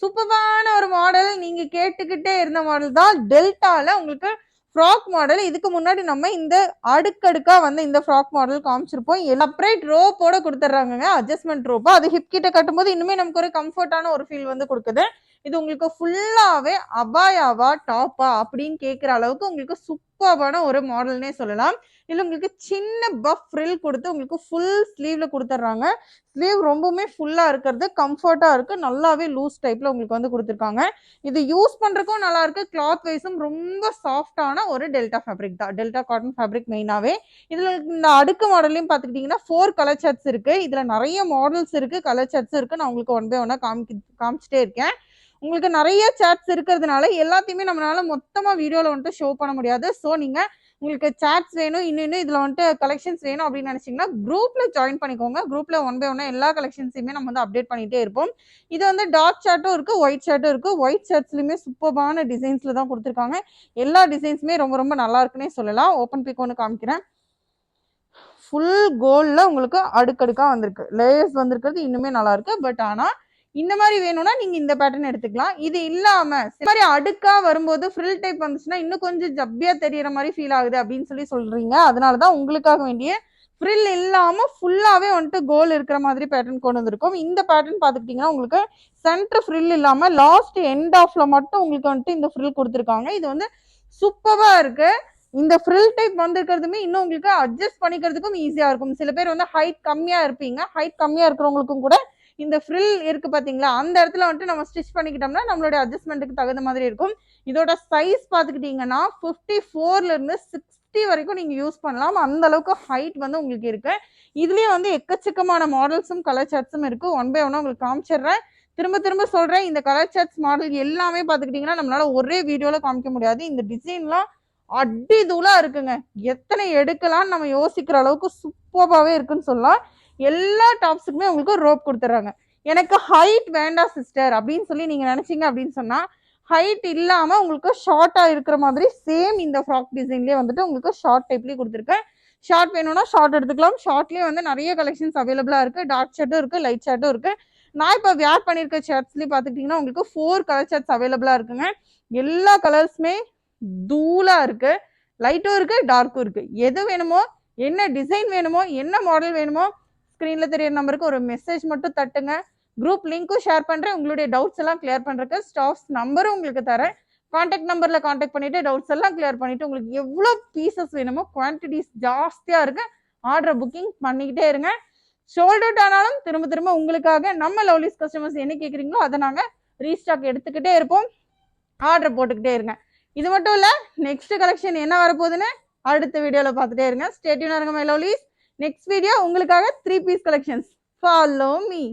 சூப்பரான ஒரு மாடல், நீங்க கேட்டுக்கிட்டே இருந்த மாடல் தான். டெல்டால உங்களுக்கு ஃப்ராக் மாடல். இதுக்கு முன்னாடி நம்ம இந்த அடுக்கடுக்கா வந்து இந்த ஃப்ராக் மாடல் காமிச்சிருப்போம். செப்பரேட் ரோப்போட கொடுத்துட்றாங்க, அட்ஜஸ்ட்மெண்ட் ரோப். அது ஹிப் கிட்ட கட்டும்போது இன்னுமே நமக்கு ஒரு கம்ஃபர்டான ஒரு ஃபீல் வந்து கொடுக்குது. இது உங்களுக்கு ஃபுல்லாவே அபாயாவா டாப்பா அப்படின்னு கேட்குற அளவுக்கு உங்களுக்கு சூப்பரான ஒரு மாடல்னே சொல்லலாம். இதுல உங்களுக்கு சின்ன பஃப் ஃப்ரில் கொடுத்து உங்களுக்கு ஃபுல் ஸ்லீவ்ல கொடுத்துட்றாங்க. ஸ்லீவ் ரொம்பவுமே ஃபுல்லா இருக்கிறது, கம்ஃபர்ட்டா இருக்கு, நல்லாவே லூஸ் டைப்ல உங்களுக்கு வந்து கொடுத்துருக்காங்க. இது யூஸ் பண்றதுக்கும் நல்லா இருக்கு, கிளாத் வைஸும் ரொம்ப சாஃப்டான ஒரு டெல்டா ஃபேப்ரிக் தான். டெல்டா காட்டன் ஃபேப்ரிக் மெயினாவே. இதுல இந்த அடுக்கு மாடலையும் பார்த்துக்கிட்டீங்கன்னா 4 கலர் சார்ட்ஸ் இருக்கு. இதுல நிறைய மாடல்ஸ் இருக்கு, கலர் சார்ட்ஸ் இருக்கு. நான் உங்களுக்கு ஒன் பை ஒன்னா காமிச்சிட்டே இருக்கேன். உங்களுக்கு நிறைய சாட்ஸ் இருக்கிறதுனால எல்லாத்தையுமே நம்மளால மொத்தமா வீடியோல வந்துட்டு ஷோ பண்ண முடியாது. ஸோ நீங்க உங்களுக்கு சாட்ஸ் வேணும், இன்னும் இதுல வந்துட்டு கலெக்ஷன்ஸ் வேணும் அப்படின்னு நினைச்சீங்கன்னா குரூப்ல ஜாயின் பண்ணிக்கோங்க. குரூப்ல ஒன் பை ஒன்னா எல்லா கலெக்ஷன்ஸையுமே நம்ம வந்து அப்டேட் பண்ணிட்டே இருப்போம். இது வந்து டார்க் சார்ட்டும் இருக்கு, ஒயிட் சார்ட்டும் இருக்கு. ஒயிட் சார்ட்ஸ்லயுமே சூப்பரான டிசைன்ஸ்ல தான் கொடுத்துருக்காங்க. எல்லா டிசைன்ஸுமே ரொம்ப ரொம்ப நல்லா இருக்குன்னே சொல்லலாம். ஓப்பன் பிக் ஒன்று காமிக்கிறேன். ஃபுல் கோல்ட்ல உங்களுக்கு அடுக்கடுக்கா வந்திருக்கு, லேயர்ஸ் வந்திருக்கிறது இன்னுமே நல்லா இருக்கு. பட் ஆனா இந்த மாதிரி வேணும்னா நீங்க இந்த பேட்டர்ன் எடுத்துக்கலாம். இது இல்லாம இந்த மாதிரி அடுக்கா வரும்போது ஃப்ரில் டைப் வந்துச்சுன்னா இன்னும் கொஞ்சம் ஜப்பியா தெரியற மாதிரி ஃபீல் ஆகுது அப்படின்னு சொல்றீங்க. அதனாலதான் உங்களுக்காக வேண்டிய ஃப்ரில் இல்லாம ஃபுல்லாவே வந்துட்டு கோல் இருக்கிற மாதிரி பேட்டர்ன் கொண்டு வந்திருக்கும். இந்த பேட்டர்ன் பாத்துக்கிட்டீங்கன்னா உங்களுக்கு சென்டர் ஃப்ரில் இல்லாம லாஸ்ட் எண்ட் ஆஃப்ல மட்டும் உங்களுக்கு வந்துட்டு இந்த ஃப்ரில் கொடுத்துருக்காங்க. இது வந்து சூப்பரா இருக்கு. இந்த ஃப்ரில் டைப் வந்திருக்கிறதுமே இன்னும் உங்களுக்கு அட்ஜஸ்ட் பண்ணிக்கிறதுக்கும் ஈஸியா இருக்கும். சில பேர் வந்து ஹைட் கம்மியா இருப்பீங்க, ஹைட் கம்மியா இருக்கிறவங்களுக்கும் கூட இந்த ஃப்ரில் இருக்கு பாத்தீங்களா, அந்த இடத்துல வந்துட்டு நம்ம ஸ்டிச் பண்ணிக்கிட்டோம்னா நம்மளுடைய அட்ஜஸ்ட்மெண்ட்டுக்கு தகுந்த மாதிரி இருக்கும். இதோட சைஸ் பாத்துக்கிட்டீங்கன்னா 54ல இருந்து 60 வரைக்கும் நீங்க யூஸ் பண்ணலாம். அந்த அளவுக்கு ஹைட் வந்து உங்களுக்கு இருக்கு. இதுலயே வந்து எக்கச்சக்கமான மாடல்ஸும் கலர் சார்ட்ஸும் இருக்கு. ஒன் பை ஒன்னா உங்களுக்கு காமிச்சிடுறேன். திரும்ப திரும்ப சொல்றேன், இந்த கலர் சார்ட்ஸ் மாடல் எல்லாமே பாத்துக்கிட்டீங்கன்னா நம்மளால ஒரே வீடியோல காமிக்க முடியாது. இந்த டிசைன்லாம் அடி தூளா இருக்குங்க. எத்தனை எடுக்கலாம்னு நம்ம யோசிக்கிற அளவுக்கு சூப்பராகவே இருக்குன்னு சொல்லலாம். எல்லா டாப்ஸுக்குமே உங்களுக்கு ரோப் கொடுத்துட்றாங்க. எனக்கு ஹைட் வேண்டாம் சிஸ்டர் அப்படின்னு சொல்லி நீங்க நினைச்சீங்க அப்படின்னு சொன்னா ஹைட் இல்லாம உங்களுக்கு ஷார்ட்டா இருக்கிற மாதிரி சேம் இந்த ஃப்ராக் டிசைன்லயே வந்துட்டு உங்களுக்கு ஷார்ட் டைப்லயே கொடுத்துருக்கேன். ஷார்ட் வேணும்னா ஷார்ட் எடுத்துக்கலாம். ஷார்ட்லயே வந்து நிறைய கலெக்ஷன்ஸ் அவைலபிளா இருக்கு. டார்க் ஷர்ட்டும் இருக்கு, லைட் ஷர்ட்டும் இருக்கு. நான் இப்போ வேர் பண்ணிருக்க ஷர்ட்ஸ்லயும் பாத்துக்கிட்டீங்கன்னா உங்களுக்கு 4 கலர் ஷர்ட்ஸ் அவைலபிளா இருக்குங்க. எல்லா கலர்ஸுமே தூளா இருக்கு, லைட்டும் இருக்கு, டார்க்கும் இருக்கு. எது வேணுமோ, என்ன டிசைன் வேணுமோ, என்ன மாடல் வேணுமோ ஸ்கிரீன்ல தெரியற நம்பருக்கு ஒரு மெசேஜ் மட்டும் தட்டுங்க. குரூப் லிங்க்கும் ஷேர் பண்றேன். உங்களுடைய டவுட்ஸ் எல்லாம் கிளியர் பண்றதுக்கு ஸ்டாஃப்ஸ் நம்பரும் உங்களுக்கு தரேன். கான்டாக்ட் நம்பர்ல கான்டாக்ட் பண்ணிட்டு டவுட்ஸ் எல்லாம் கிளியர் பண்ணிட்டு உங்களுக்கு எவ்வளவு பீசஸ் வேணுமோ குவான்டிட்டிஸ் ஜாஸ்தியா இருக்கு, ஆர்டர் புக்கிங் பண்ணிக்கிட்டே இருங்க. சோல்ட் அவுட் ஆனாலும் திரும்ப திரும்ப உங்களுக்காக நம்ம லவ்லிஸ் கஸ்டமர்ஸ் என்ன கேட்குறீங்களோ அதை நாங்கள் ரீஸ்டாக் எடுத்துக்கிட்டே இருப்போம். ஆர்டர் போட்டுக்கிட்டே இருங்க. இது மட்டும் இல்ல, நெக்ஸ்ட் கலெக்ஷன் என்ன வரப்போகுதுன்னு அடுத்த வீடியோல பார்த்துட்டே இருங்க. ஸ்டே டியூனா இருங்க மை லவ்லிஸ். நெக்ஸ்ட் வீடியோ உங்களுக்காக 3 பீஸ் கலெக்ஷன்ஸ். Follow me.